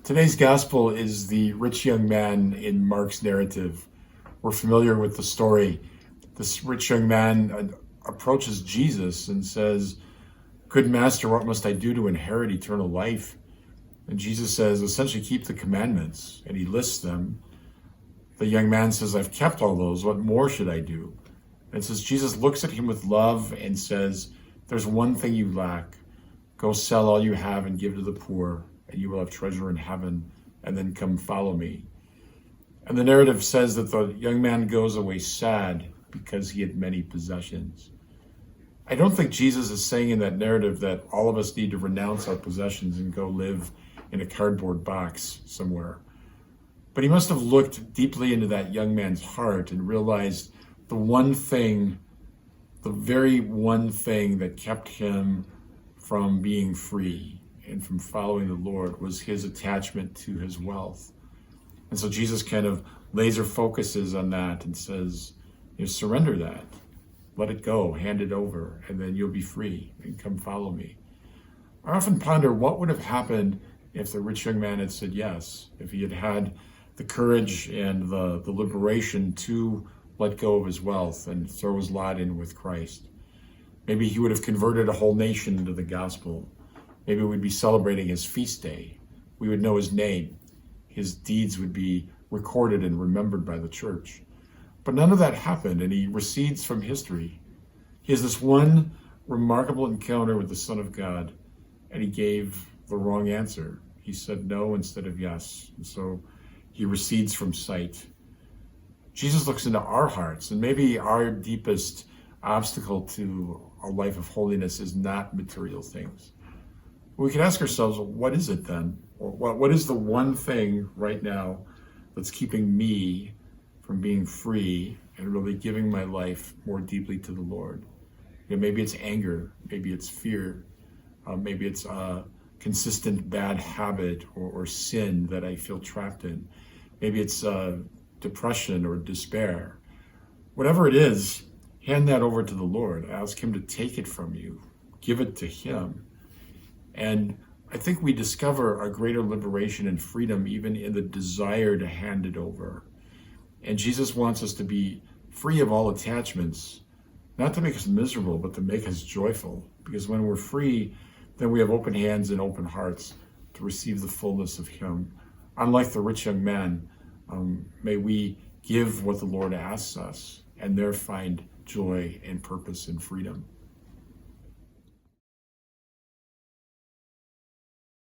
Today's gospel is the rich young man in Mark's narrative. We're familiar with the story. This rich young man approaches Jesus and says, "Good master, what must I do to inherit eternal life?" And Jesus says, essentially, keep the commandments. And he lists them. The young man says, "I've kept all those. What more should I do?" And it says, Jesus looks at him with love and says, "There's one thing you lack. Go sell all you have and give to the poor, and you will have treasure in heaven, and then come follow me." And the narrative says that the young man goes away sad because he had many possessions. I don't think Jesus is saying in that narrative that all of us need to renounce our possessions and go live in a cardboard box somewhere. But he must have looked deeply into that young man's heart and realized the one thing, the very one thing that kept him from being free and from following the Lord was his attachment to his wealth. And so Jesus kind of laser focuses on that and says, surrender that, let it go, hand it over, and then you'll be free and come follow me. I often ponder what would have happened if the rich young man had said yes, if he had had the courage and the liberation to let go of his wealth and throw his lot in with Christ. Maybe he would have converted a whole nation into the gospel. Maybe we'd be celebrating his feast day. We would know his name. His deeds would be recorded and remembered by the church. But none of that happened, and he recedes from history. He has this one remarkable encounter with the Son of God, and he gave the wrong answer. He said no instead of yes, and so he recedes from sight. Jesus looks into our hearts, and maybe our deepest obstacle to a life of holiness is not material things. We can ask ourselves, what is it then? Or what is the one thing right now that's keeping me from being free and really giving my life more deeply to the Lord? Maybe it's anger, maybe it's fear, maybe it's a consistent bad habit or sin that I feel trapped in. Maybe it's depression or despair. Whatever it is, hand that over to the Lord. Ask him to take it from you. Give it to him. And I think we discover a greater liberation and freedom even in the desire to hand it over. And Jesus wants us to be free of all attachments, not to make us miserable, but to make us joyful. Because when we're free, then we have open hands and open hearts to receive the fullness of him. Unlike the rich young man, may we give what the Lord asks us and there find joy and purpose and freedom.